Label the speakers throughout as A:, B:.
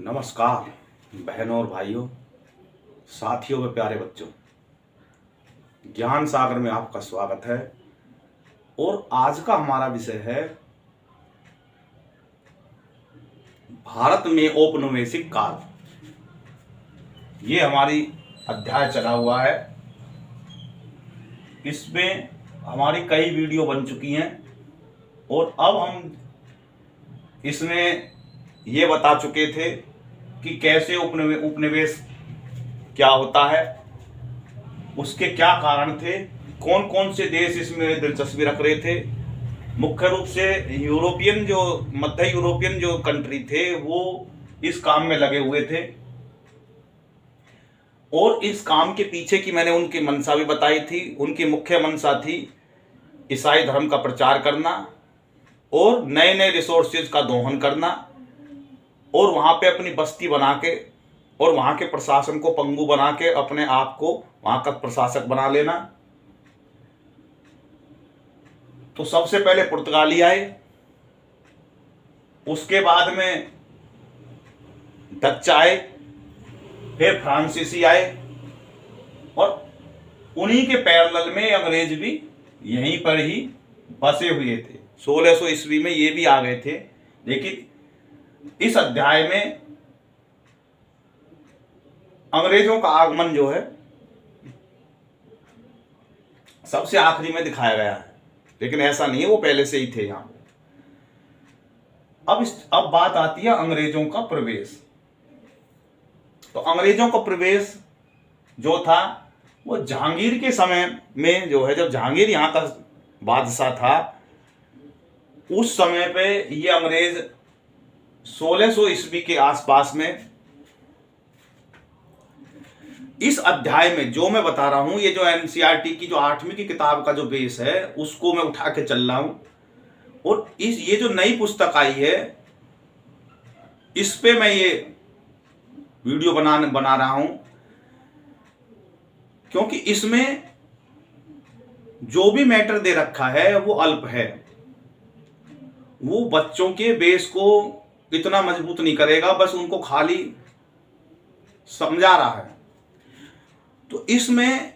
A: नमस्कार बहनों और भाइयों, साथियों व प्यारे बच्चों। ज्ञान सागर में आपका स्वागत है। और आज का हमारा विषय है भारत में औपनिवेशिक काल। ये हमारी अध्याय चला हुआ है। इसमें हमारी कई वीडियो बन चुकी हैं और अब हम इसमें ये बता चुके थे कि कैसे उपनिवेश क्या होता है, उसके क्या कारण थे, कौन कौन से देश इसमें दिलचस्पी रख रहे थे। मुख्य रूप से यूरोपियन, जो मध्य यूरोपियन जो कंट्री थे, वो इस काम में लगे हुए थे। और इस काम के पीछे की मैंने उनकी मंशा भी बताई थी। उनकी मुख्य मंशा थी ईसाई धर्म का प्रचार करना और नए नए रिसोर्सेज का दोहन करना और वहाँ पे अपनी बस्ती बना के और वहाँ के प्रशासन को पंगु बना के अपने आप को वहाँ का प्रशासक बना लेना। तो सबसे पहले पुर्तगाली आए, उसके बाद में डच आए, फिर फ्रांसीसी आए और उन्हीं के पैरेलल में अंग्रेज भी यहीं पर ही बसे हुए थे। 1600 ईस्वी में ये भी आ गए थे। लेकिन इस अध्याय में अंग्रेजों का आगमन जो है सबसे आखिरी में दिखाया गया है, लेकिन ऐसा नहीं है, वो पहले से ही थे यहां। अब बात आती है अंग्रेजों का प्रवेश। तो अंग्रेजों का प्रवेश जो था वो जहांगीर के समय में जो है, जब जहांगीर यहां का बादशाह था, उस समय पे ये अंग्रेज 1600 ईस्वी के आसपास में। इस अध्याय में जो मैं बता रहा हूं, ये जो एनसीईआरटी की जो 8वीं की किताब का जो बेस है, उसको मैं उठा के चल रहा हूं। और ये जो नई पुस्तक आई है, इस पे मैं ये वीडियो बना रहा हूं, क्योंकि इसमें जो भी मैटर दे रखा है वो अल्प है। वो बच्चों के बेस को इतना मजबूत नहीं करेगा, बस उनको खाली समझा रहा है। तो इसमें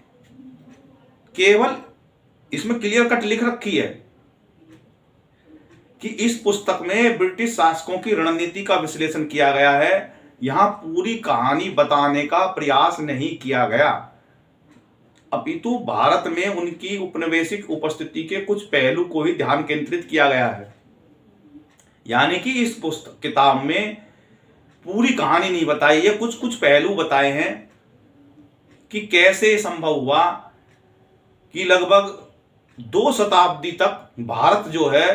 A: क्लियर कट लिख रखी है कि इस पुस्तक में ब्रिटिश शासकों की रणनीति का विश्लेषण किया गया है। यहां पूरी कहानी बताने का प्रयास नहीं किया गया, अपितु भारत में उनकी उपनिवेशिक उपस्थिति के कुछ पहलू को ही ध्यान केंद्रित किया गया है। यानी कि इस पुस्तक किताब में पूरी कहानी नहीं बताई है, कुछ कुछ पहलू बताए हैं कि कैसे संभव हुआ कि लगभग 2 शताब्दी तक भारत जो है,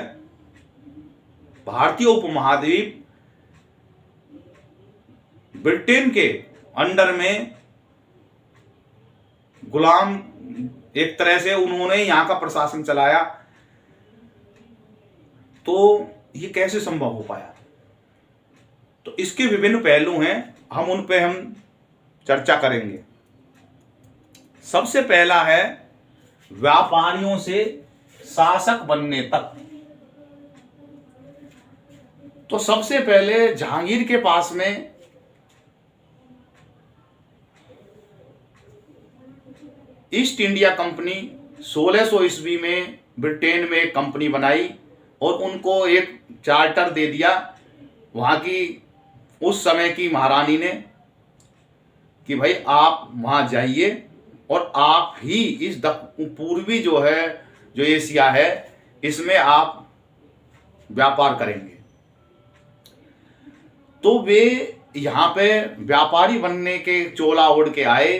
A: भारतीय उपमहाद्वीप ब्रिटेन के अंडर में गुलाम, एक तरह से उन्होंने यहां का प्रशासन चलाया। तो ये कैसे संभव हो पाया? तो इसके विभिन्न पहलू हैं, हम उन पे हम चर्चा करेंगे। सबसे पहला है व्यापारियों से शासक बनने तक। तो सबसे पहले जहांगीर के पास में ईस्ट इंडिया कंपनी 1600 ईस्वी में ब्रिटेन में एक कंपनी बनाई और उनको एक चार्टर दे दिया वहाँ की उस समय की महारानी ने कि भाई आप वहाँ जाइए और आप ही इस पूर्वी जो है, जो एशिया है, इसमें आप व्यापार करेंगे। तो वे यहाँ पे व्यापारी बनने के चोला ओढ़ के आए।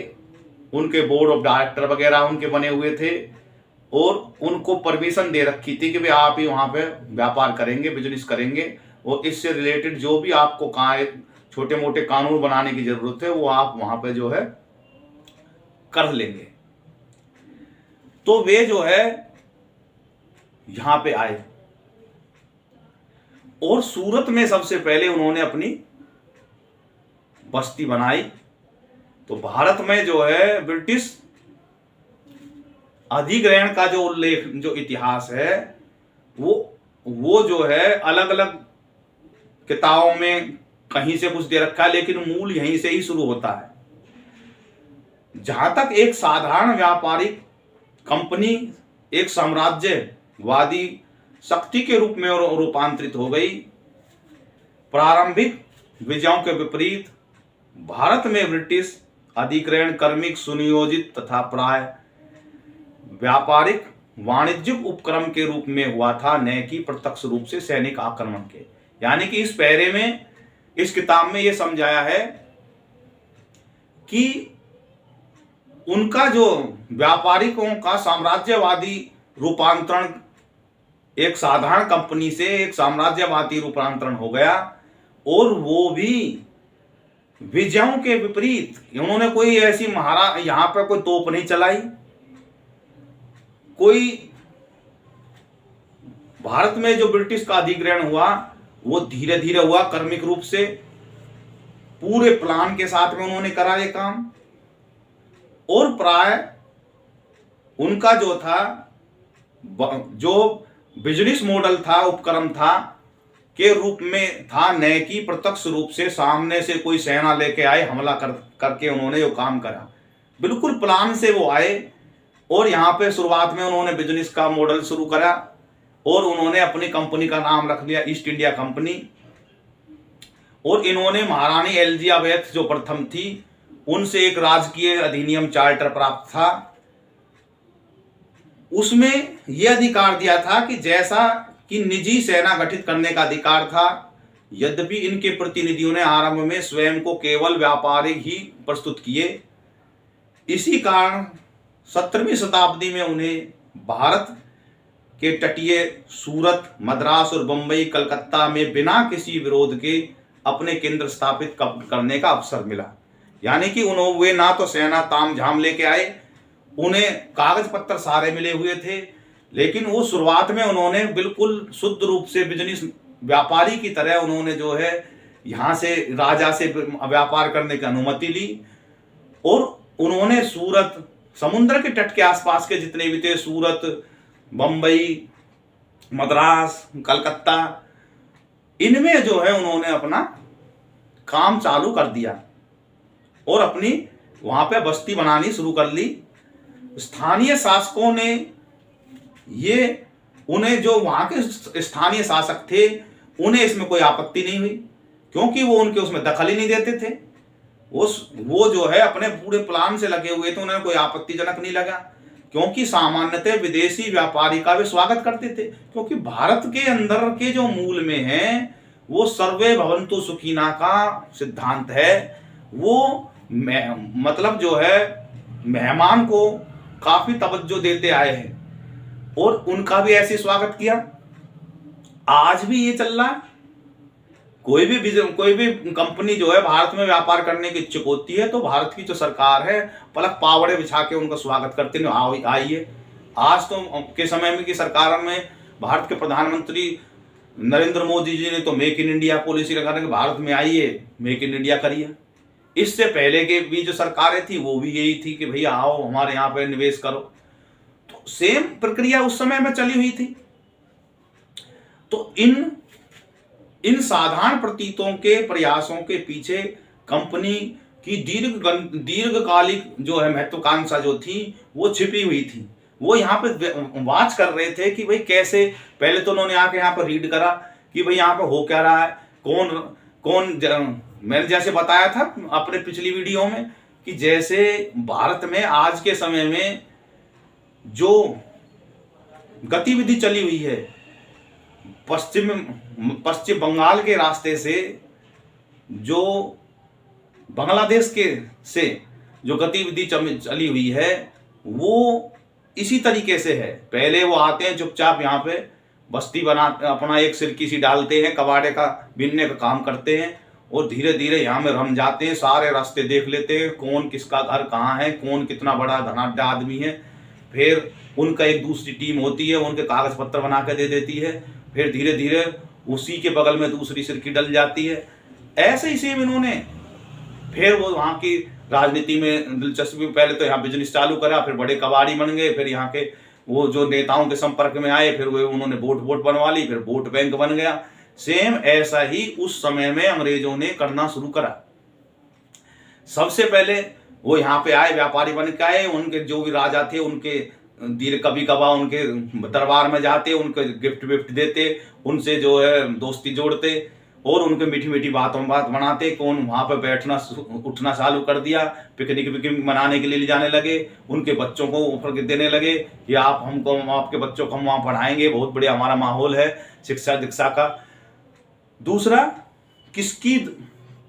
A: उनके बोर्ड ऑफ डायरेक्टर वगैरह उनके बने हुए थे और उनको परमिशन दे रखी थी कि भाई आप ही वहाँ पे व्यापार करेंगे, बिजनेस करेंगे, और इससे रिलेटेड जो भी आपको छोटे मोटे कानून बनाने की जरूरत है वो आप वहाँ पे जो है कर लेंगे। तो वे जो है यहाँ पे आए और सूरत में सबसे पहले उन्होंने अपनी बस्ती बनाई। तो भारत में जो है ब्रिटिश अधिग्रहण का जो उल्लेख, जो इतिहास है, वो जो है अलग अलग किताबों में कहीं से कुछ दे रखा है, लेकिन मूल यहीं से ही शुरू होता है। जहां तक एक साधारण व्यापारिक कंपनी एक साम्राज्यवादी शक्ति के रूप में रूपांतरित हो गई। प्रारंभिक विजयों के विपरीत भारत में ब्रिटिश अधिग्रहण कर्मिक सुनियोजित तथा प्राय व्यापारिक वाणिज्यिक उपक्रम के रूप में हुआ था, न कि प्रत्यक्ष रूप से सैनिक आक्रमण के। यानी कि इस पैरे में, इस किताब में यह समझाया है कि उनका जो व्यापारिकों का साम्राज्यवादी रूपांतरण एक साधारण कंपनी से एक साम्राज्यवादी रूपांतरण हो गया, और वो भी विजयों के विपरीत। उन्होंने कोई ऐसी यहां पर कोई तोप नहीं चलाई, कोई भारत में जो ब्रिटिश का अधिग्रहण हुआ वो धीरे धीरे हुआ, कर्मिक रूप से पूरे प्लान के साथ में उन्होंने करा ये काम। और प्राय उनका जो था, जो बिजनेस मॉडल था, उपक्रम था के रूप में था, न कि प्रत्यक्ष रूप से सामने से कोई सेना लेके आए हमला करके उन्होंने जो काम करा। बिल्कुल प्लान से वो आए, और यहाँ पे शुरुआत में उन्होंने बिजनेस का मॉडल शुरू करा, और उन्होंने अपनी कंपनी का नाम रख लिया ईस्ट इंडिया कंपनी। और इन्होंने महारानी एलिजाबेथ जो प्रथम थी, उनसे एक राजकीय अधिनियम चार्टर प्राप्त था। उसमें यह अधिकार दिया था कि जैसा कि निजी सेना गठित करने का अधिकार था, यद्यपि इनके प्रतिनिधियों ने आरंभ में स्वयं को केवल व्यापारिक ही प्रस्तुत किए। इसी कारण 17वीं शताब्दी में उन्हें भारत के तटीय सूरत, मद्रास और बंबई, कलकत्ता में बिना किसी विरोध के अपने केंद्र स्थापित करने का अवसर मिला। यानी कि वे ना तो सेना तामझाम लेके आए, उन्हें कागज पत्र सारे मिले हुए थे, लेकिन वो शुरुआत में उन्होंने बिल्कुल शुद्ध रूप से बिजनेस व्यापारी की तरह उन्होंने जो है यहाँ से राजा से व्यापार करने की अनुमति ली। और उन्होंने सूरत, समुद्र के तट के आसपास के जितने भी थे, सूरत, बंबई, मद्रास, कलकत्ता, इनमें जो है उन्होंने अपना काम चालू कर दिया और अपनी वहां पे बस्ती बनानी शुरू कर ली। स्थानीय शासकों ने उन्हें जो वहां के स्थानीय शासक थे, उन्हें इसमें कोई आपत्ति नहीं हुई, क्योंकि वो उनके उसमें दखल ही नहीं देते थे। वो जो है अपने पूरे प्लान से लगे हुए थे, उन्हें कोई आपत्तिजनक नहीं लगा, क्योंकि सामान्यतः विदेशी व्यापारी का भी स्वागत करते थे। क्योंकि भारत के अंदर के जो मूल में है वो सर्वे भवन्तु सुखिना का सिद्धांत है। वो मतलब जो है मेहमान को काफी तवज्जो देते आए हैं, और उनका भी ऐसे स्वागत किया। आज भी ये चल रहा है। कोई भी कंपनी जो है भारत में व्यापार करने की इच्छुक होती है, तो भारत की जो सरकार है पलक पावड़े बिछा के उनका स्वागत करते हैं, आइए। आज तो के समय में की सरकार में भारत के प्रधानमंत्री नरेंद्र मोदी जी ने तो मेक इन इंडिया पॉलिसी लगा कि भारत में आइए, मेक इन इंडिया करिए। इससे पहले के भी जो सरकारें थी वो भी यही थी कि भैया आओ हमारे यहाँ पे निवेश करो। तो सेम प्रक्रिया उस समय में चली हुई थी। तो इन साधारण प्रतीतों के प्रयासों के पीछे कंपनी की दीर्घकालिक जो है महत्वाकांक्षा जो थी वो छिपी हुई थी। वो यहाँ पे वाच कर रहे थे कि भाई कैसे, पहले तो उन्होंने आके यहाँ पर रीड करा कि भाई यहाँ पे हो क्या रहा है, कौन मैंने जैसे बताया था अपने पिछली वीडियो में कि जैसे भारत में आज के समय में जो गतिविधि चली हुई है, पश्चिम बंगाल के रास्ते से जो बांग्लादेश से जो गतिविधि चली हुई है वो इसी तरीके से है। पहले वो आते हैं चुपचाप यहाँ पे बस्ती बना, अपना एक सिरकी सी डालते हैं, कबाड़े का बिनने का काम करते हैं, और धीरे धीरे यहाँ में रम जाते हैं। सारे रास्ते देख लेते हैं, कौन किसका घर कहाँ है, कौन कितना बड़ा धनाढ्य आदमी है। फिर उनका एक दूसरी टीम होती है, उनके कागज पत्र बना के दे देती है। फिर धीरे धीरे उसी के बगल में दूसरी सिरकी डल जाती है। ऐसे ही सेम इन्होंने फिर वो वहाँ की राजनीति में दिलचस्पी, पहले तो यहाँ बिजनेस चालू करा, फिर बड़े कबाड़ी बन गए, फिर यहाँ के वो जो नेताओं के संपर्क में आए, फिर वो उन्होंने वोट बनवा ली, फिर वोट बैंक बन गया। सेम ऐसा ही उस समय में अंग्रेजों ने करना शुरू करा। सबसे पहले वो यहाँ पे आए, व्यापारी बन के आए, उनके जो भी राजा थे उनके धीरे कभी कभार उनके दरबार में जाते, उनके गिफ्ट विफ्ट देते, उनसे जो है दोस्ती जोड़ते और उनके मीठी मीठी बातों बात बनाते। कौन वहाँ पे बैठना उठना चालू कर दिया, पिकनिक विकनिक मनाने के लिए ले जाने लगे, उनके बच्चों को ऑफर देने लगे कि आप हमको, हम आपके बच्चों को हम वहाँ पढ़ाएंगे, बहुत बढ़िया हमारा माहौल है शिक्षा दीक्षा का। दूसरा, किसकी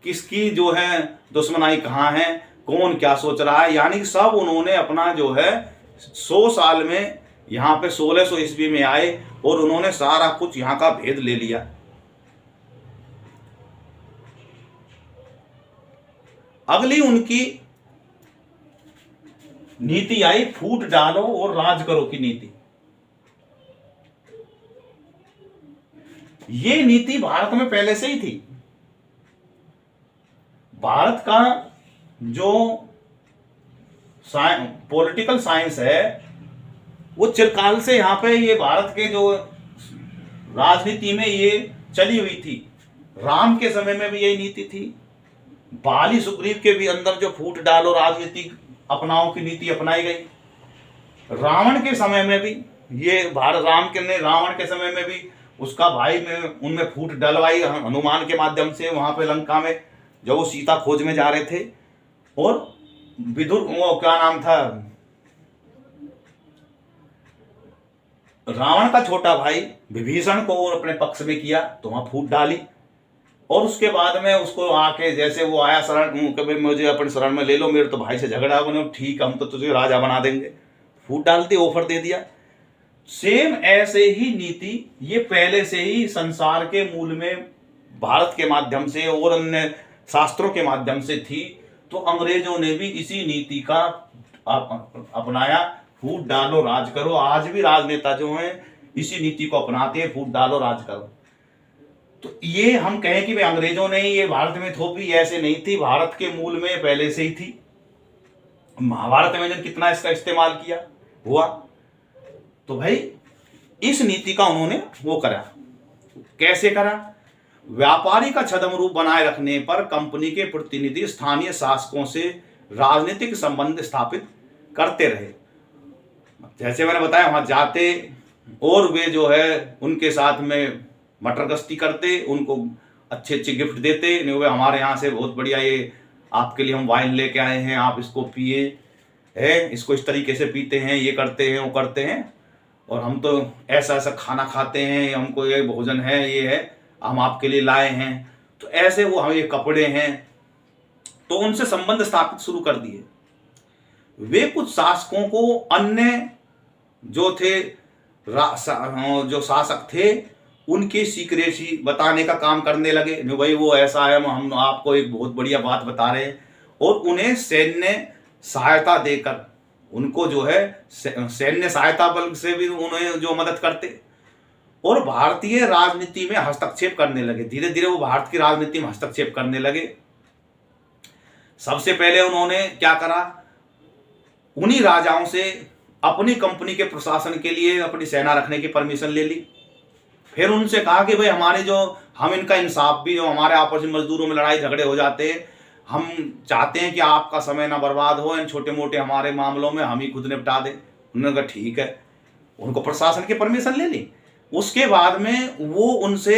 A: किसकी जो है दुश्मनाई कहाँ है, कौन क्या सोच रहा है, यानी सब उन्होंने अपना जो है 100 साल में यहाँ पे 1600 ईस्वी में आए और उन्होंने सारा कुछ यहाँ का भेद ले लिया। अगली उनकी नीति आई फूट डालो और राज करो की नीति। ये नीति भारत में पहले से ही थी। भारत का जो पॉलिटिकल साइंस है वो चिरकाल से यहाँ पे ये भारत के जो राजनीति में ये चली हुई थी। राम के समय में भी यही नीति थी, बाली सुग्रीव के भी अंदर जो फूट डालो राजनीति अपनाओ की नीति अपनाई गई। रावण के समय में भी ये राम के ने रावण के समय में भी उसका भाई में उनमें फूट डलवाई हनुमान के माध्यम से, वहां पे लंका में जब वो सीता खोज में जा रहे थे। और विदुर, वो क्या नाम था, रावण का छोटा भाई विभीषण को अपने पक्ष में किया तो वहां फूट डाली। और उसके बाद में उसको आके जैसे वो आया शरण, कभी मुझे अपने शरण में ले लो, मेरे तो भाई से झगड़ा बने, ठीक हम तो तुझे राजा बना देंगे, फूट डालते ऑफर दे दिया। सेम ऐसे ही नीति ये पहले से ही संसार के मूल में भारत के माध्यम से और अन्य शास्त्रों के माध्यम से थी। तो अंग्रेजों ने भी इसी नीति का अपनाया, फूट डालो राज करो। आज भी राजनेता जो हैं इसी नीति को अपनाते हैं, फूट डालो राज करो। तो ये हम कहें कि भाई अंग्रेजों ने ये भारत में थोपी, ऐसे नहीं थी, भारत के मूल में पहले से ही थी। महाभारत में कितना इसका इस्तेमाल किया हुआ। तो भाई इस नीति का उन्होंने वो करा। कैसे करा? व्यापारी का छद्म रूप बनाए रखने पर कंपनी के प्रतिनिधि स्थानीय शासकों से राजनीतिक संबंध स्थापित करते रहे। जैसे मैंने बताया, वहां जाते और वे जो है उनके साथ में मटर गश्ती करते, उनको अच्छे अच्छे गिफ्ट देते। नहीं, वे हमारे यहाँ से बहुत बढ़िया ये आपके लिए हम वाइन लेके आए हैं, आप इसको पिए है, इसको इस तरीके से पीते हैं, ये करते हैं वो करते हैं, और हम तो ऐसा ऐसा खाना खाते हैं, हमको ये भोजन है, ये है, हम आपके लिए लाए हैं। तो ऐसे वो हमें ये कपड़े हैं। तो उनसे संबंध स्थापित शुरू कर दिए। वे कुछ शासकों को अन्य जो थे जो शासक थे उनकी सीक्रेसी बताने का काम करने लगे। नहीं भाई वो ऐसा है, हम आपको एक बहुत बढ़िया बात बता रहे हैं। और उन्हें सैन्य सहायता देकर, उनको जो है सैन्य सहायता बल से भी उन्हें जो मदद करते, और भारतीय राजनीति में हस्तक्षेप करने लगे। धीरे धीरे वो भारत की राजनीति में हस्तक्षेप करने लगे। सबसे पहले उन्होंने क्या करा, उन्हीं राजाओं से अपनी कंपनी के प्रशासन के लिए अपनी सेना रखने की परमिशन ले ली। फिर उनसे कहा कि भाई हमारे जो हम इनका इंसाफ भी, जो हमारे आपस में मजदूरों में लड़ाई झगड़े हो जाते हैं, हम चाहते हैं कि आपका समय ना बर्बाद हो, इन छोटे मोटे हमारे मामलों में हम ही खुद निपटा दें। उन्होंने कहा ठीक है, उनको प्रशासन की परमिशन ले ली। उसके बाद में वो उनसे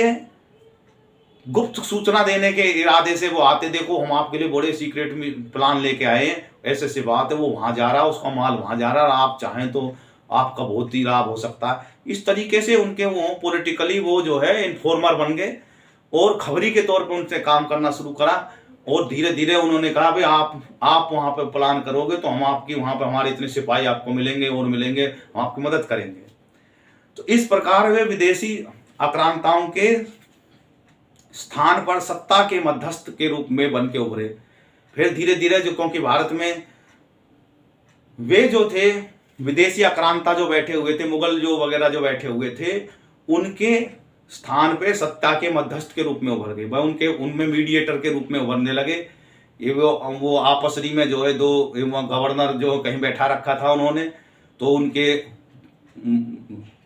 A: गुप्त सूचना देने के इरादे से वो आते, देखो हम आपके लिए बड़े सीक्रेट प्लान लेके आए हैं, ऐसे ऐसी बात है, वो वहां जा रहा है, उसका माल वहां जा रहा है, आप चाहें तो आपका बहुत ही लाभ हो सकता है। इस तरीके से उनके वो पॉलिटिकली वो जो है इन्फॉर्मर बन गए और खबरी के तौर पर उनसे काम करना शुरू करा। और धीरे धीरे उन्होंने कहा भाई आप वहां पे प्लान करोगे तो हम आपकी वहां पे हमारे इतने सिपाही आपको मिलेंगे और मिलेंगे, हम आपकी मदद करेंगे। तो इस प्रकार वे विदेशी आक्रांताओं के स्थान पर सत्ता के मध्यस्थ के रूप में बन के उभरे। फिर धीरे धीरे जो, क्योंकि भारत में वे जो थे विदेशी आक्रांता जो बैठे हुए थे, मुगल जो वगैरह जो बैठे हुए थे, उनके स्थान पे सत्ता के मध्यस्थ के रूप में उभर गए। वह उनमें मीडिएटर के रूप में उभरने लगे। ये वो आपसरी में जो है दो गवर्नर जो कहीं बैठा रखा था उन्होंने, तो उनके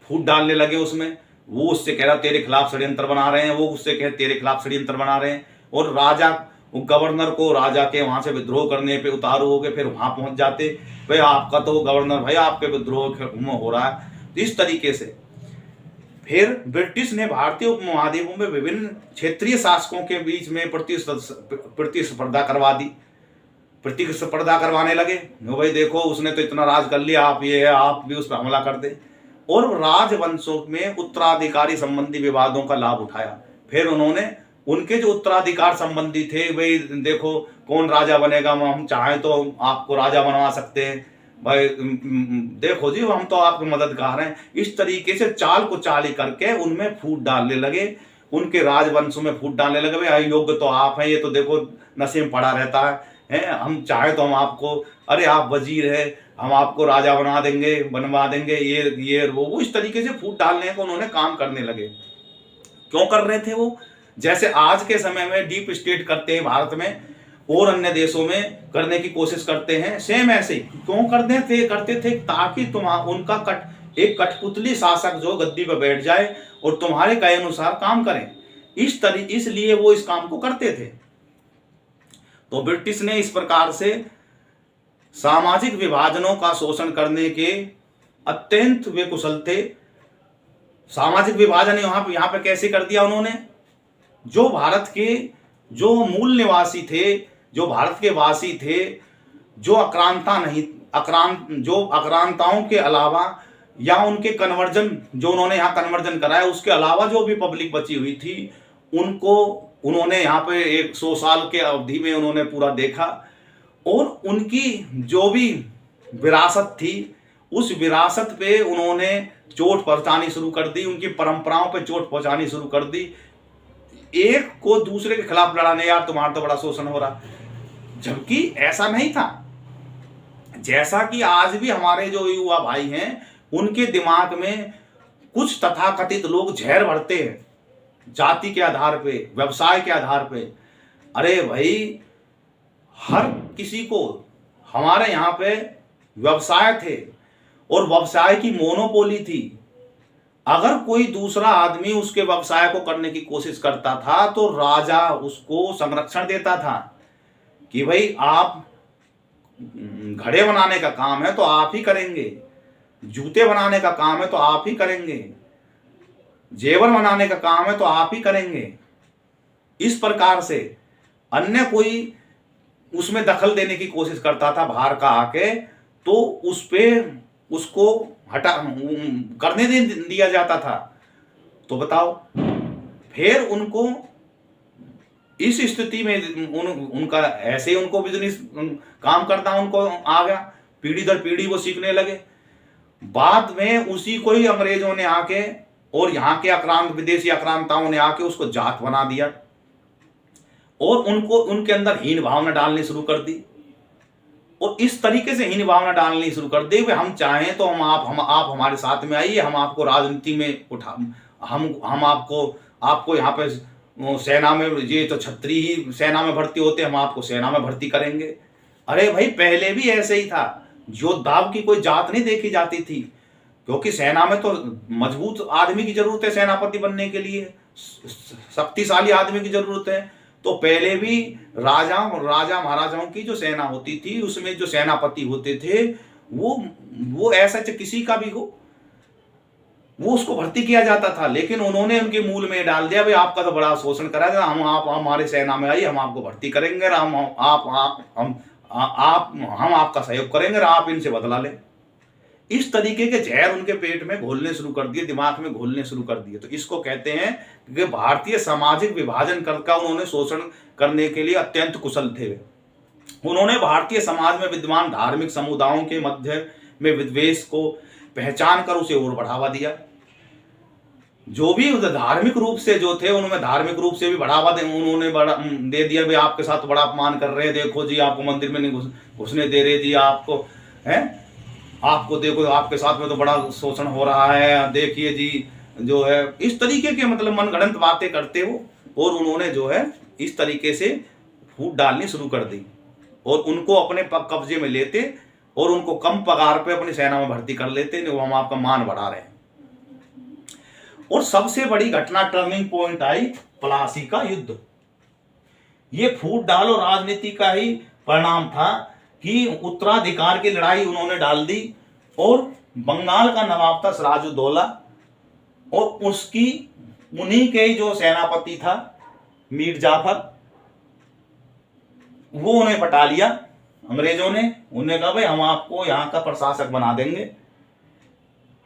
A: फूट डालने लगे उसमें। वो उससे कह रहा तेरे खिलाफ षड्यंत्र बना रहे हैं, वो उससे कह तेरे खिलाफ षड्यंत्र बना रहे हैं। और राजा गवर्नर को राजा के वहां से विद्रोह करने पे उतारू हो गए, फिर वहां पहुंच जाते, भाई आपका तो गवर्नर भाई आपके विद्रोह हो रहा है। तो इस तरीके से फिर ब्रिटिश ने भारतीय उपमहाद्वीप में विभिन्न क्षेत्रीय शासकों के बीच में प्रतिस्पर्धा करवा दी, प्रतिस्पर्धा करवाने लगे। भाई देखो उसने तो इतना राज कर लिया, आप ये है आप भी उस पर हमला कर दे। और राजवंशों में उत्तराधिकारी संबंधी विवादों का लाभ उठाया। फिर उन्होंने उनके जो उत्तराधिकार संबंधी थे, भाई देखो कौन राजा बनेगा, हम चाहें तो आपको राजा बनवा सकते हैं, भाई देखो जी हम तो आपके मददगार हैं। इस तरीके से चाल को चाली करके उनमें फूट डालने लगे, उनके राजवंशों में फूट डालने लगे। भाई योग्य तो आप हैं, ये तो देखो नशे में पड़ा रहता है, हम चाहे तो हम आपको, अरे आप वजीर है, हम आपको राजा बनवा देंगे ये वो इस तरीके से फूट डालने को उन्होंने काम करने लगे। क्यों कर रहे थे वो? जैसे आज के समय में डीप स्टेट करते हैं भारत में और अन्य देशों में करने की कोशिश करते हैं, सेम ऐसे ही क्यों करते थे ताकि उनका एक कठपुतली शासक जो गद्दी पर बैठ जाए और तुम्हारे कहे अनुसार काम करें। इसलिए वो इस काम को करते थे। तो ब्रिटिश ने इस प्रकार से सामाजिक विभाजनों का शोषण करने के अत्यंत वे कुशल थे। सामाजिक विभाजन यहाँ पे कैसे कर दिया उन्होंने? जो भारत के जो मूल निवासी थे, जो भारत के वासी थे, जो आक्रांताओं के अलावा या उनके कन्वर्जन जो उन्होंने यहाँ कन्वर्जन कराया उसके अलावा जो भी पब्लिक बची हुई थी उनको उन्होंने यहाँ पे 100 साल के अवधि में उन्होंने पूरा देखा। और उनकी जो भी विरासत थी उस विरासत पे उन्होंने चोट पहुंचानी शुरू कर दी, उनकी परंपराओं पे चोट पहुंचानी शुरू कर दी। एक को दूसरे के खिलाफ लड़ाने, यार तुम्हारा तो बड़ा शोषण हो रहा, जबकि ऐसा नहीं था। जैसा कि आज भी हमारे जो युवा भाई हैं उनके दिमाग में कुछ तथाकथित लोग जहर भरते हैं जाति के आधार पे, व्यवसाय के आधार पे। अरे भाई हर किसी को, हमारे यहाँ पे व्यवसाय थे और व्यवसाय की मोनोपोली थी। अगर कोई दूसरा आदमी उसके व्यवसाय को करने की कोशिश करता था तो राजा उसको संरक्षण देता था कि भाई आप घड़े बनाने का काम है तो आप ही करेंगे, जूते बनाने का काम है तो आप ही करेंगे, जेवर बनाने का काम है तो आप ही करेंगे। इस प्रकार से अन्य कोई उसमें दखल देने की कोशिश करता था बाहर का आके तो उस पे उसको हटा करने दिया जाता था। तो बताओ फिर उनको इस स्थिति में उनका ऐसे ही उनको बिजनेस काम करना उनको आ गया, पीढ़ी दर पीढ़ी वो सीखने लगे। बाद में उसी को ही अंग्रेजों ने आके और यहाँ के विदेशी आक्रांताओं ने आके उसको जात बना दिया और उनको उनके अंदर हीन भावना डालनी शुरू कर दी। और इस तरीके से हीन भावना डालनी शुरू कर दी, हम चाहें तो आप हमारे साथ में आइए, हम आपको राजनीति में उठा, हम आपको यहाँ पे सेना में, ये तो छत्री ही सेना में भर्ती होते, हम आपको सेना में भर्ती करेंगे। अरे भाई पहले भी ऐसे ही था, योद्धाओं की कोई जात नहीं देखी जाती थी, क्योंकि सेना में तो मजबूत आदमी की जरूरत है, सेनापति बनने के लिए शक्तिशाली आदमी की जरूरत है। तो पहले भी राजा महाराजाओं की जो सेना होती थी उसमें जो सेनापति होते थे वो ऐसा किसी का भी हो वो उसको भर्ती किया जाता था। लेकिन उन्होंने उनके मूल में डाल दिया, भाई आपका तो बड़ा शोषण करा था, आप हमारे सेना में आइए, हम आपको भर्ती करेंगे, हम आपका सहयोग करेंगे और आप इनसे बदला लें। इस तरीके के जहर उनके पेट में घोलने शुरू कर दिए, दिमाग में घोलने शुरू कर दिए। तो इसको कहते हैं कि भारतीय सामाजिक विभाजन करके उन्होंने शोषण करने के लिए अत्यंत कुशल थे। उन्होंने भारतीय समाज में विद्यमान धार्मिक समुदायों के मध्य में विद्वेष को पहचान कर उसे और बढ़ावा दिया। जो भी धार्मिक रूप से जो थे उन्होंने धार्मिक रूप से भी बढ़ावा दे दिया, भाई आपके साथ बड़ा अपमान कर रहे हैं, देखो जी आपको मंदिर में नहीं घुसने दे रहे जी, आपको देखो आपके साथ में तो बड़ा शोषण हो रहा है, देखिए जी जो है। इस तरीके के मतलब मनगढ़ंत बातें करते हो और उन्होंने जो है इस तरीके से फूट डालनी शुरू कर दी और उनको अपने कब्जे में लेते और उनको कम पगार पे अपनी सेना में भर्ती कर लेते, वो हम आपका मान बढ़ा रहे हैं। और सबसे बड़ी घटना, टर्निंग पॉइंट आई प्लासी का युद्ध। ये फूट डालो राजनीति का ही परिणाम था कि उत्तराधिकार की लड़ाई उन्होंने डाल दी, और बंगाल का नवाब था सिराजुद्दौला, और उसकी उन्हीं के ही जो सेनापति था मीर जाफर, वो उन्हें पटा लिया अंग्रेजों ने। उन्हें कहा भाई हम आपको यहाँ का प्रशासक बना देंगे,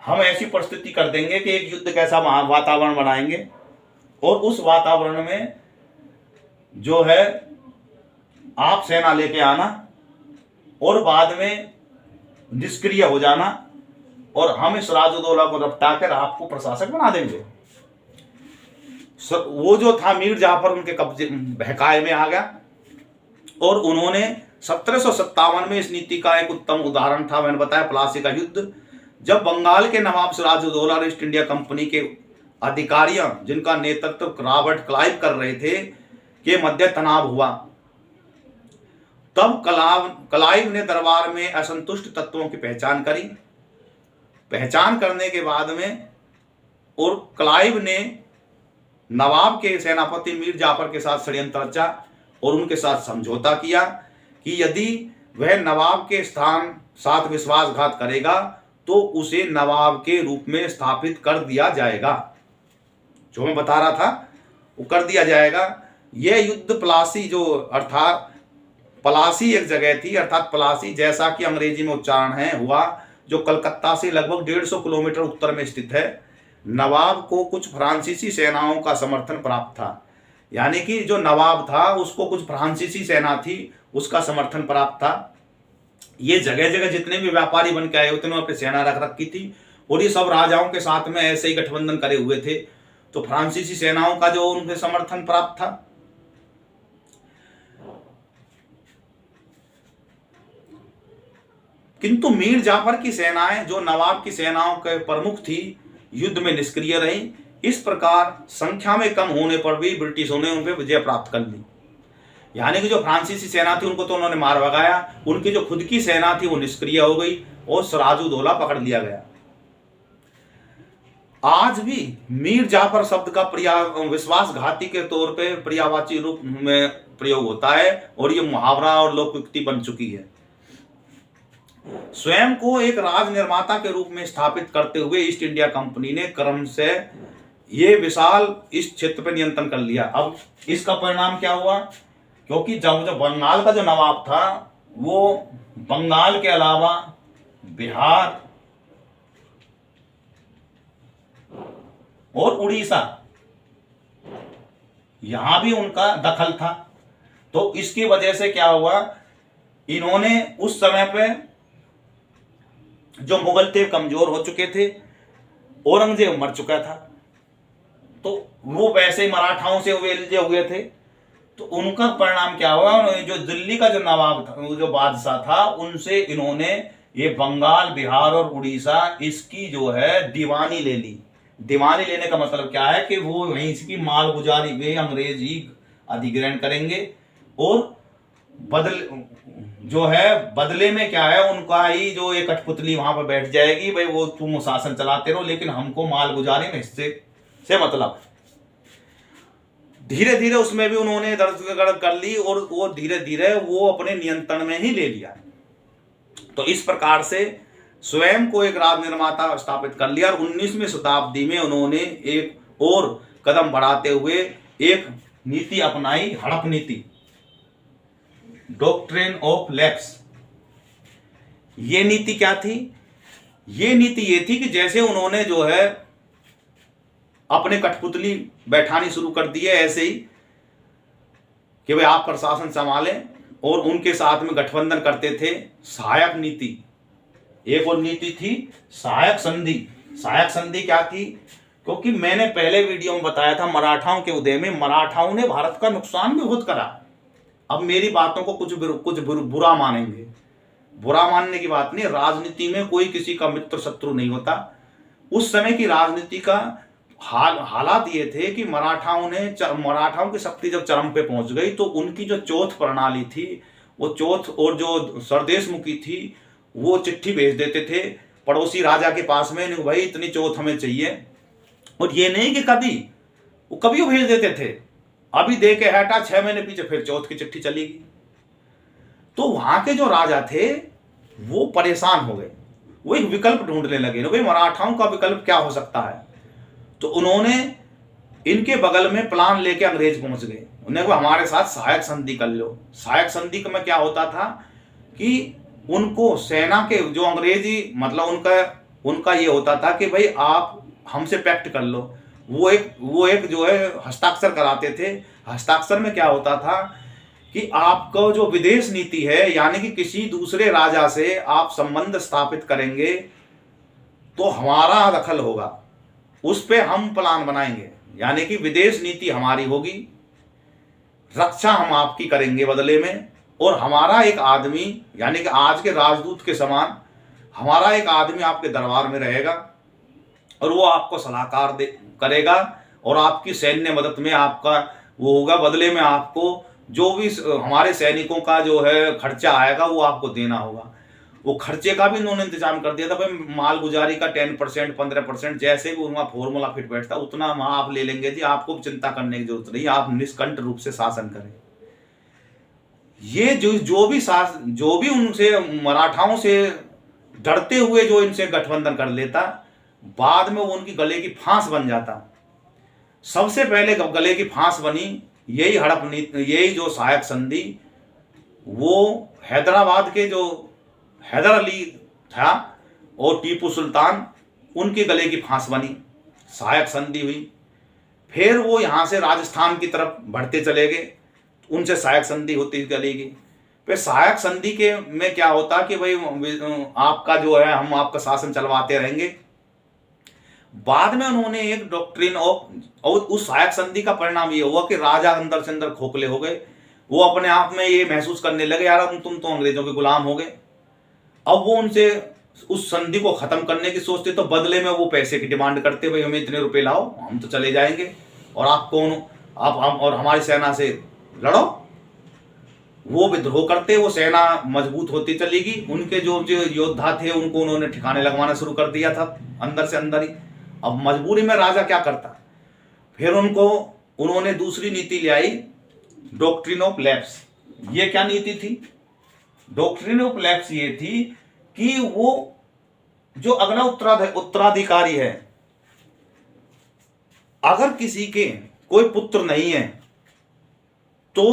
A: हम ऐसी परिस्थिति कर देंगे कि एक युद्ध कैसा वातावरण बनाएंगे, और उस वातावरण में जो है आप सेना लेके आना और बाद में निष्क्रिय हो जाना, और हम इस सिराजुद्दौला को रपटा कर आपको प्रशासक बना देंगे। वो जो था मीर जाफर उनके कब्जे बहकाए में आ गया, और उन्होंने 1757 में इस नीति का एक उत्तम उदाहरण था, मैंने बताया, प्लासी का युद्ध, जब बंगाल के नवाब सिराजुद्दौला और ईस्ट इंडिया कंपनी के अधिकारियों, जिनका नेतृत्व रॉबर्ट क्लाइव कर रहे थे, के मध्य तनाव हुआ। तब क्लाइव ने दरबार में असंतुष्ट तत्वों की पहचान करी। पहचान करने के बाद में और क्लाइव ने नवाब के सेनापति मीर जाफर के साथ षड्यंत्र रचा और उनके साथ समझौता किया कि यदि वह नवाब के साथ विश्वासघात करेगा तो उसे नवाब के रूप में स्थापित कर दिया जाएगा। जो मैं बता रहा था वो कर दिया जाएगा। यह युद्ध प्लासी, जो अर्थात प्लासी एक जगह थी, अर्थात प्लासी जैसा कि अंग्रेजी में उच्चारण है, हुआ, जो कलकत्ता से लगभग 150 किलोमीटर उत्तर में स्थित है। नवाब को कुछ फ्रांसीसी सेनाओं का समर्थन प्राप्त था, यानी कि जो नवाब था उसको कुछ फ्रांसीसी सेना थी, उसका समर्थन प्राप्त था। ये जगह जगह जितने भी व्यापारी बन के आए उतने अपनी सेना रख रखी थी, और ये सब राजाओं के साथ में ऐसे ही गठबंधन करे हुए थे, तो फ्रांसीसी सेनाओं का जो उनके समर्थन प्राप्त था। किंतु मीर जाफर की सेनाएं, जो नवाब की सेनाओं के प्रमुख थी, युद्ध में निष्क्रिय रही। इस प्रकार संख्या में कम होने पर भी ब्रिटिशों ने उन पर विजय प्राप्त कर ली। यानी कि जो फ्रांसीसी सेना थी उनको तो उन्होंने मार भगाया, उनकी जो खुद की सेना थी वो निष्क्रिय हो गई और सिराजुद्दौला पकड़ लिया गया। आज भी मीर जाफर शब्द का विश्वासघाती के तौर पे पर्यायवाची रूप में प्रयोग होता है, और ये मुहावरा और लोकोक्ति बन चुकी है। स्वयं को एक राज निर्माता के रूप में स्थापित करते हुए ईस्ट इंडिया कंपनी ने क्रम से ये विशाल इस क्षेत्र पर नियंत्रण कर लिया। अब इसका परिणाम क्या हुआ? क्योंकि जब बंगाल का जो नवाब था वो बंगाल के अलावा बिहार और उड़ीसा, यहां भी उनका दखल था, तो इसकी वजह से क्या हुआ, इन्होंने उस समय पे जो मुगल थे कमजोर हो चुके थे, औरंगजेब मर चुका था, तो वो वैसे ही मराठाओं से उलझे हुए थे। तो उनका परिणाम क्या हुआ, जो दिल्ली का जो नवाब था, जो बादशाह था, उनसे इन्होंने ये बंगाल, बिहार और उड़ीसा, इसकी जो है दीवानी ले ली। दीवानी लेने का मतलब क्या है कि वो वहीं इसकी मालगुजारी में अंग्रेज ही अधिग्रहण करेंगे, और बदले में क्या है, उनका ही जो एक कठपुतली वहां पर बैठ जाएगी, भाई वो तुम शासन चलाते रहो लेकिन हमको मालगुजारी में हिस्से से मतलब। धीरे धीरे उसमें भी उन्होंने दस्तखत कर ली और वो धीरे धीरे वो अपने नियंत्रण में ही ले लिया। तो इस प्रकार से स्वयं को एक राज निर्माता स्थापित कर लिया, और 19वीं शताब्दी में उन्होंने एक और कदम बढ़ाते हुए एक नीति अपनाई, हड़प नीति, डॉक्ट्रिन ऑफ लैप्स। ये नीति क्या थी? ये नीति ये थी कि जैसे उन्होंने जो है अपने कठपुतली बैठानी शुरू कर दी है, ऐसे ही कि भाई आप प्रशासन संभालें, और उनके साथ में गठबंधन करते थे। सहायक नीति, एक और नीति थी सहायक संधि। सहायक संधि क्या थी? क्योंकि मैंने पहले वीडियो में बताया था, मराठाओं के उदय में मराठाओं ने भारत का नुकसान भी बहुत करा। अब मेरी बातों को कुछ बुरा मानेंगे, बुरा मानने की बात नहीं। राजनीति में कोई किसी का मित्र शत्रु नहीं होता। उस समय की राजनीति का हालात ये थे कि मराठाओं की शक्ति जब चरम पे पहुंच गई तो उनकी जो चौथ प्रणाली थी, वो चौथ और जो सरदेशमुखी थी, वो चिट्ठी भेज देते थे पड़ोसी राजा के पास में, भाई इतनी चौथ हमें चाहिए, और ये नहीं कि कभी वो भेज देते थे, अभी दे के हटा 6 महीने पीछे फिर चौथ की चिट्ठी चली गई। तो वहां के जो राजा थे वो परेशान हो गए, वो एक विकल्प ढूंढने लगे, भाई मराठाओं का विकल्प क्या हो सकता है। तो उन्होंने इनके बगल में प्लान लेके अंग्रेज पहुंच गए, उन्हें हमारे साथ सहायक संधि कर लो। सहायक संधि में क्या होता था कि उनको सेना के जो अंग्रेजी मतलब उनका ये होता था कि भाई आप हमसे पैक्ट कर लो। वो एक जो है हस्ताक्षर कराते थे। हस्ताक्षर में क्या होता था कि आपको जो विदेश नीति है, यानी कि किसी दूसरे राजा से आप संबंध स्थापित करेंगे तो हमारा दखल होगा, उस पे हम प्लान बनाएंगे, यानी कि विदेश नीति हमारी होगी, रक्षा हम आपकी करेंगे बदले में, और हमारा एक आदमी यानी कि आज के राजदूत के समान हमारा एक आदमी आपके दरबार में रहेगा और वो आपको सलाहकार करेगा और आपकी सैन्य मदद में आपका वो होगा, बदले में आपको जो भी हमारे सैनिकों का जो है खर्चा आएगा वो आपको देना होगा। वो खर्चे का भी इन्होंने इंतजाम कर दिया था, भाई माल गुजारी का 10% 15% जैसे भी उनका फॉर्मूला फिट बैठता उतना हम आप ले लेंगे जी, आपको चिंता करने की जरूरत नहीं, आप निष्कंठ रूप से शासन करें। ये जो भी उनसे मराठाओं से डरते हुए जो इनसे गठबंधन कर लेता, बाद में वो उनकी गले की फांस बन जाता। सबसे पहले गले की फांस बनी यही हड़प नीति, यही जो सहायक संधि, वो हैदराबाद के जो हैदर अली था और टीपू सुल्तान, उनके गले की फांस बनी, सहायक संधि हुई। फिर वो यहाँ से राजस्थान की तरफ बढ़ते चले गए, उनसे सहायक संधि होती चली गई। फिर सहायक संधि के में क्या होता कि भाई आपका जो है हम आपका शासन चलवाते रहेंगे। बाद में उन्होंने एक डॉक्ट्रिन और उस सहायक संधि का परिणाम ये हुआ कि राजा अंदर से अंदर खोखले हो गए, वो अपने आप में ये महसूस करने लगे यार तुम तो अंग्रेजों के गुलाम हो गए। अब वो उनसे उस संधि को खत्म करने की सोचते, तो बदले में वो पैसे की डिमांड करते, भाई हमें इतने रुपए लाओ, हम तो चले जाएंगे और आप हम और हमारी सेना से लड़ो। वो विद्रोह करते, वो सेना मजबूत होती चली गई, उनके जो योद्धा थे उनको उन्होंने ठिकाने लगवाना शुरू कर दिया था अंदर से अंदर ही। अब मजबूरी में राजा क्या करता, फिर उन्होंने दूसरी नीति ले आई, डॉक्ट्रिन ऑफ लैप्स। ये क्या नीति थी? डॉक्ट्रिन ऑफ लैप्स ये थी कि वो जो अगला उत्तराधिकारी है, अगर किसी के कोई पुत्र नहीं है तो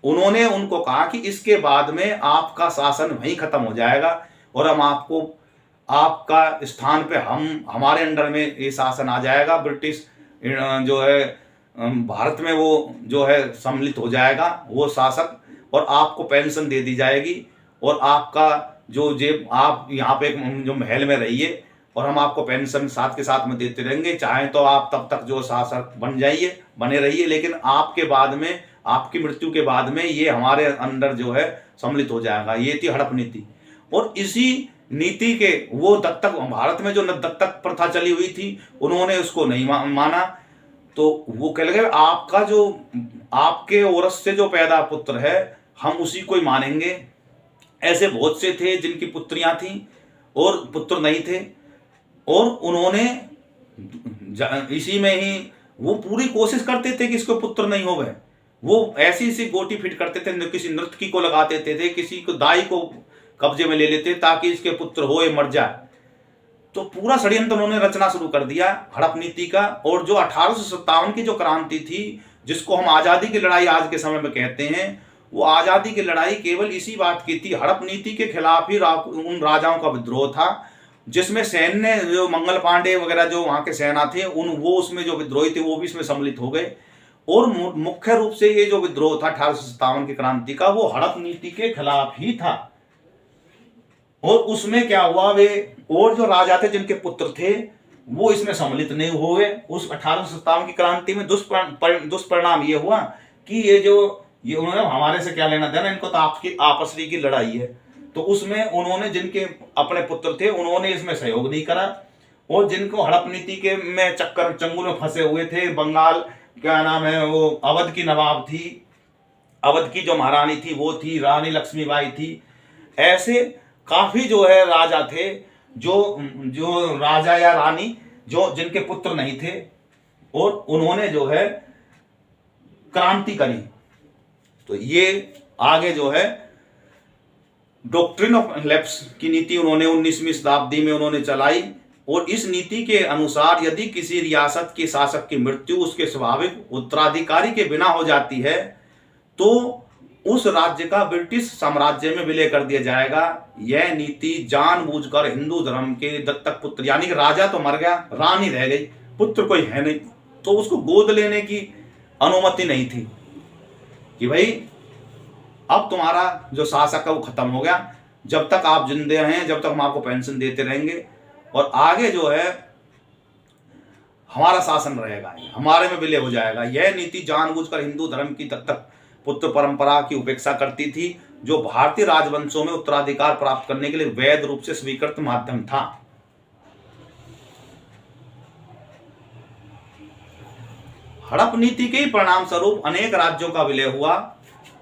A: उन्होंने उनको कहा कि इसके बाद में आपका शासन वहीं खत्म हो जाएगा और हम आपका स्थान पे हमारे अंडर में ये शासन आ जाएगा, ब्रिटिश जो है भारत में वो जो है सम्मिलित हो जाएगा वो शासक, और आपको पेंशन दे दी जाएगी और आपका जो जेब आप यहाँ पे जो महल में रहिए और हम आपको पेंशन साथ के साथ में देते रहेंगे, चाहे तो आप तब तक जो शासक बने रहिए, लेकिन आपके बाद में आपकी मृत्यु के बाद में ये हमारे अंदर जो है सम्मिलित हो जाएगा। ये थी हड़प नीति। और इसी नीति के वो दत्तक, भारत में जो दत्तक प्रथा चली हुई थी उन्होंने उसको नहीं माना, तो वो कह लगे आपका जो आपके औरत से जो पैदा पुत्र है हम उसी को ही मानेंगे। ऐसे बहुत से थे जिनकी पुत्रियां थीं और पुत्र नहीं थे, और उन्होंने इसी में ही वो पूरी कोशिश करते थे कि इसको पुत्र नहीं हो गए। वो ऐसी गोटी फिट करते थे, किसी नर्तकी को लगा देते थे, किसी को दाई को कब्जे में ले लेते ताकि इसके पुत्र हो या मर जाए। तो पूरा षड्यंत्र उन्होंने रचना शुरू कर दिया हड़प नीति का। और जो 1857 की जो क्रांति थी, जिसको हम आज़ादी की लड़ाई आज के समय में कहते हैं, वो आज़ादी की लड़ाई केवल इसी बात की थी, हड़प नीति के खिलाफ ही उन राजाओं का विद्रोह था, जिसमें सैन्य जो मंगल पांडे वगैरह जो वहाँ के सेना थे वो उसमें जो विद्रोही थे वो भी इसमें सम्मिलित हो गए। और मुख्य रूप से ये जो विद्रोह था 1857 की क्रांति का, वो हड़प नीति के खिलाफ ही था। और उसमें क्या हुआ, वे और जो राजा थे जिनके पुत्र थे वो इसमें सम्मिलित नहीं हुए। उस 1857 की क्रांति में दुष्परिणाम ये हुआ कि ये उन्होंने हमारे से क्या लेना देना, इनको तो आपकी आपस की लड़ाई है। तो उसमें उन्होंने जिनके अपने पुत्र थे उन्होंने इसमें सहयोग नहीं करा, और जिनको हड़प नीति के में चंगुल में फंसे हुए थे, बंगाल क्या नाम है वो अवध की नवाब थी, अवध की जो महारानी थी वो थी रानी लक्ष्मीबाई थी। ऐसे काफी जो है राजा थे जो राजा या रानी जो जिनके पुत्र नहीं थे, और उन्होंने जो है क्रांति करी। तो ये आगे जो है डॉक्ट्रिन ऑफ लैप्स की नीति उन्होंने 19वीं शताब्दी में उन्होंने चलाई, और इस नीति के अनुसार यदि किसी रियासत के शासक की मृत्यु उसके स्वाभाविक उत्तराधिकारी के बिना हो जाती है तो उस राज्य का ब्रिटिश साम्राज्य में विलय कर दिया जाएगा। यह नीति जानबूझकर हिंदू धर्म के दत्तक पुत्र, यानी कि राजा तो मर गया, रानी रह गई, पुत्र कोई है नहीं, तो उसको गोद लेने की अनुमति नहीं थी कि भाई अब तुम्हारा जो शासक है वो खत्म हो गया, जब तक आप जिंदे हैं जब तक हम आपको पेंशन देते रहेंगे और आगे जो है हमारा शासन रहेगा, हमारे में विलय हो जाएगा। यह नीति जानबूझकर हिंदू धर्म की दत्तक पुत्र परंपरा की उपेक्षा करती थी, जो भारतीय राजवंशों में उत्तराधिकार प्राप्त करने के लिए वैध रूप से स्वीकृत माध्यम था। हड़प नीति के परिणाम स्वरूप अनेक राज्यों का विलय हुआ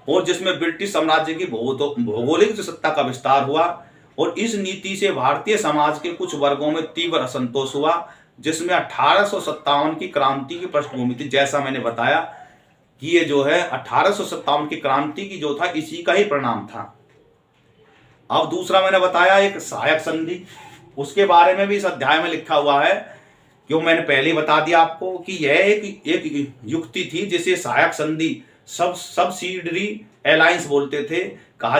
A: और जिसमें ब्रिटिश साम्राज्य की भौगोलिक सत्ता का विस्तार हुआ, और इस नीति से भारतीय समाज के कुछ वर्गों में तीव्र असंतोष हुआ, जिसमें 1857 की क्रांति की पृष्ठभूमि थी। जैसा मैंने बताया कि ये जो है 1857 की क्रांति की जो था इसी का ही परिणाम था। अब दूसरा मैंने बताया एक सहायक संधि, उसके बारे में भी इस अध्याय में लिखा हुआ है, क्यों मैंने पहले ही बता दिया आपको कि यह एक युक्ति थी जिसे सहायक संधि सब्सिडरी अलायंस बोलते थे। कहा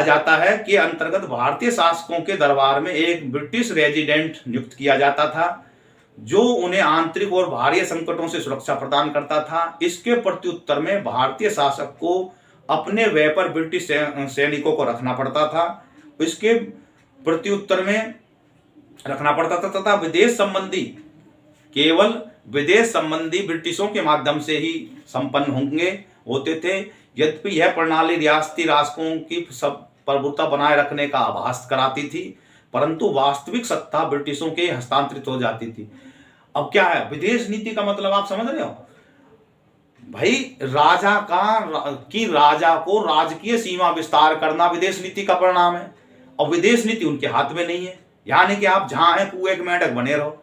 A: जाता है कि अंतर्गत भारतीय शासकों के दरबार में एक ब्रिटिश रेजिडेंट नियुक्त किया जाता था जो उन्हें आंतरिक और बाहरी संकटों से सुरक्षा प्रदान करता था। इसके प्रत्युत्तर में भारतीय शासक को अपने व्यय पर ब्रिटिश सैनिकों को रखना पड़ता था, इसके प्रत्युत्तर में रखना पड़ता था, तथा विदेश संबंधी ब्रिटिशों के माध्यम से ही संपन्न होते थे। यद्यपि यह प्रणाली रियासती शासकों की सब प्रभुत्व बनाए रखने का आभास कराती थी, परंतु वास्तविक सत्ता ब्रिटिशों के हस्तांतरित हो जाती थी। अब क्या है विदेश नीति का मतलब, आप समझ रहे हो भाई? राजा को राजकीय सीमा विस्तार करना विदेश नीति का परिणाम है, और विदेश नीति उनके हाथ में नहीं है। यानी कि आप जहां हैं कुएं के मेंढक बने रहो,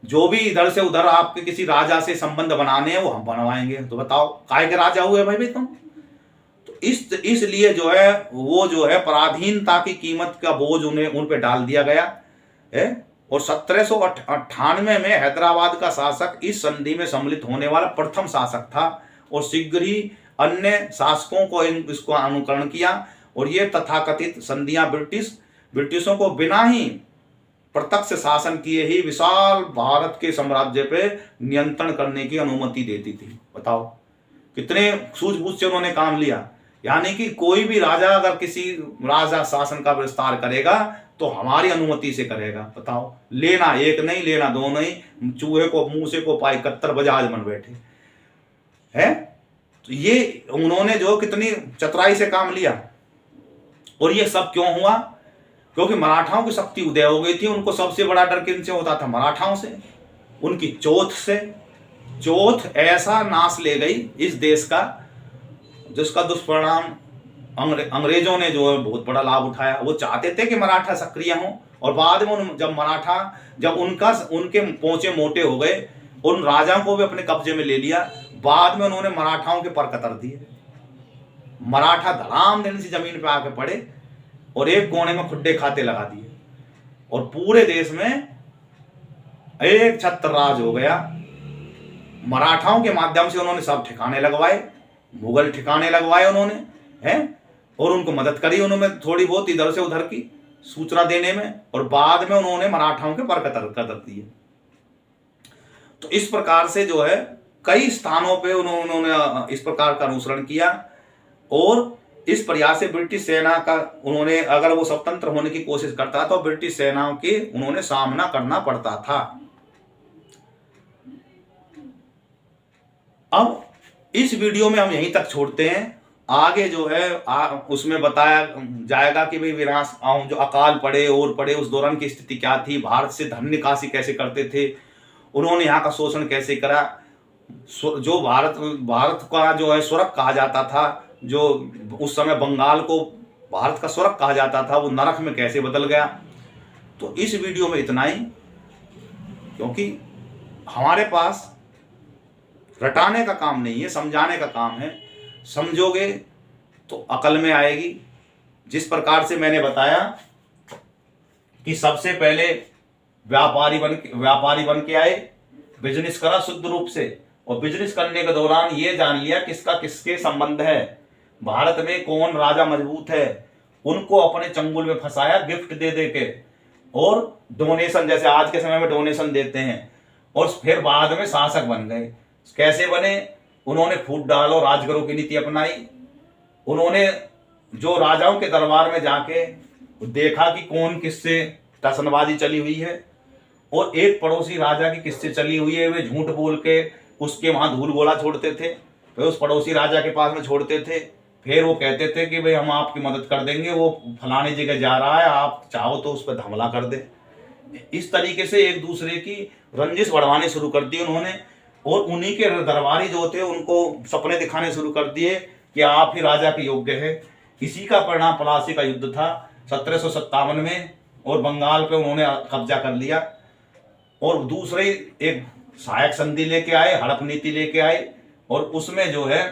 A: जो भी इधर से उधर आपके किसी राजा से संबंध बनाने हैं वो हम बनवाएंगे। तो बताओ काहे के राजा हुए भाई तुम? तो इसलिए जो है वो जो है पराधीनता की कीमत का बोझ उन पे डाल दिया गया है। और 1798 में हैदराबाद का शासक इस संधि में सम्मिलित होने वाला प्रथम शासक था, और शीघ्र ही अन्य शासकों को इसको अनुकरण किया, और ये तथाकथित संधियां ब्रिटिशों को बिना ही प्रत्यक्ष शासन किए ही विशाल भारत के साम्राज्य पे नियंत्रण करने की अनुमति देती थी। बताओ कितने सूझबूझ से उन्होंने काम लिया। यानी कि कोई भी राजा अगर किसी राजा शासन का विस्तार करेगा तो हमारी अनुमति से करेगा। बताओ, लेना एक नहीं, लेना दो नहीं, चूहे को मुंह से को पाई 71 बजाज मन बैठे है। तो ये उन्होंने जो कितनी चतुराई से काम लिया। और ये सब क्यों हुआ? क्योंकि मराठाओं की शक्ति उदय हो गई थी। उनको सबसे बड़ा डर किनसे होता था? मराठाओं से, उनकी चौथ से। चौथ ऐसा नाश ले गई इस देश का जिसका दुष्परिणाम अंग्रेजों ने जो है बहुत बड़ा लाभ उठाया। वो चाहते थे कि मराठा सक्रिय हों, और बाद में जब उनके पोंचे मोटे हो गए, उन राजाओं को भी अपने कब्जे में ले लिया। बाद में उन्होंने मराठाओं के पर कतर दिए। मराठा धड़ाम देने से जमीन पे आके पड़े और एक कोने में खुड्डे खाते लगा दिए, और पूरे देश में एक छत्र राज हो गया। मराठाओं के माध्यम से उन्होंने सब ठिकाने लगवाए, मुगल ठिकाने लगवाए उन्होंने, हैं, और उनको मदद करी उन्होंने थोड़ी बहुत इधर से उधर की सूचना देने में, और बाद में उन्होंने मराठाओं के पर कतर दिए। तो इस प्रकार से जो है कई स्थानों पे उन्होंने इस प्रकार का अनुसरण किया, और इस प्रयास से ब्रिटिश सेना का उन्होंने, अगर वो स्वतंत्र होने की कोशिश करता तो ब्रिटिश सेनाओं के उन्होंने सामना करना पड़ता था। अब इस वीडियो में हम यहीं तक छोड़ते हैं। आगे जो है उसमें बताया जाएगा कि भाई विनाश जो अकाल पड़े और पड़े उस दौरान की स्थिति क्या थी, भारत से धन निकासी कैसे करते थे, उन्होंने यहाँ का शोषण कैसे करा, जो भारत का जो है स्वर्ग कहा जाता था, जो उस समय बंगाल को भारत का स्वर्ग कहा जाता था, वो नरक में कैसे बदल गया। तो इस वीडियो में इतना ही। क्योंकि हमारे पास रटाने का काम नहीं है, समझाने का काम है। समझोगे तो अकल में आएगी। जिस प्रकार से मैंने बताया कि सबसे पहले व्यापारी बन के आए, बिजनेस करा शुद्ध रूप से, और बिजनेस करने के दौरान ये जान लिया किसका किसके संबंध है, भारत में कौन राजा मजबूत है, उनको अपने चंगुल में फंसाया गिफ्ट दे दे के, और डोनेशन, जैसे आज के समय में डोनेशन देते हैं, और फिर बाद में शासक बन गए। कैसे बने? उन्होंने फूट डालो राजगुरु की नीति अपनाई। उन्होंने जो राजाओं के दरबार में जाके देखा कि कौन किससे टसनबाजी चली हुई है, और एक पड़ोसी राजा की किससे चली हुई है, वे झूठ बोल के उसके वहां धूल गोला छोड़ते थे, वे उस पड़ोसी राजा के पास में छोड़ते थे। फिर वो कहते थे कि भाई हम आपकी मदद कर देंगे, वो फलानी जगह जा रहा है, आप चाहो तो उस पर हमला कर दे। इस तरीके से एक दूसरे की रंजिश बढ़वाने शुरू कर दी उन्होंने, और उन्हीं के दरबारी जो थे उनको सपने दिखाने शुरू कर दिए कि आप ही राजा के योग्य है। इसी का परिणाम प्लासी का युद्ध था 1757 में, और बंगाल पे उन्होंने कब्जा कर लिया। और दूसरे एक सहायक संधि लेके आए, हड़प नीति लेके आए, और उसमें जो है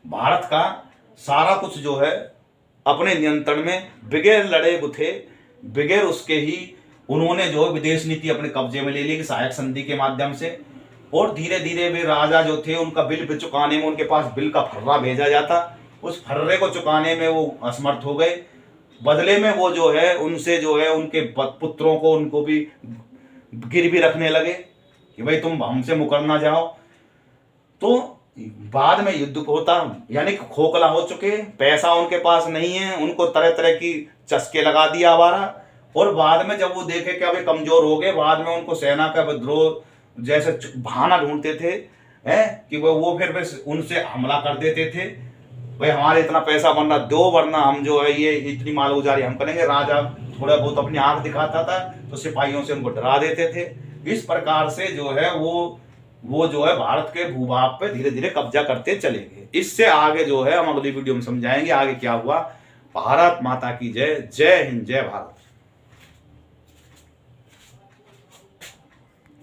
A: भारत का सारा कुछ जो है अपने नियंत्रण में, बगैर लड़े थे, बगैर उसके ही उन्होंने जो विदेश नीति अपने कब्जे में ले ली कि सहायक संधि के माध्यम से। और धीरे धीरे वे राजा जो थे उनका बिल चुकाने में, उनके पास बिल का फर्रा भेजा जाता, उस फर्रे को चुकाने में वो असमर्थ हो गए। बदले में वो जो है उनसे जो है उनके पुत्रों को, उनको भी गिरवी रखने लगे कि भाई तुम हमसे मुकर ना जाओ। तो बाद में युद्ध होता, यानी खोखला हो चुके, पैसा उनके पास नहीं है, उनको तरह तरह की चस्के लगा दिया आवारा। और बाद में जब वो देखे कि अब कमजोर हो गए, बाद में उनको सेना का विद्रोह जैसे बहाना ढूंढते थे कि वो फिर उनसे हमला कर देते थे, भाई हमारे इतना पैसा बनना दो, वरना हम जो है ये इतनी मालगुजारी हम करेंगे। राजा थोड़ा बहुत अपनी आंख दिखाता था तो सिपाहियों से उनको डरा देते थे। इस प्रकार से जो है वो जो है भारत के भूभाग पे धीरे धीरे कब्जा करते चले गए। इससे आगे जो है हम अगली वीडियो में समझाएंगे आगे क्या हुआ। भारत माता की जय। जय हिंद, जय भारत।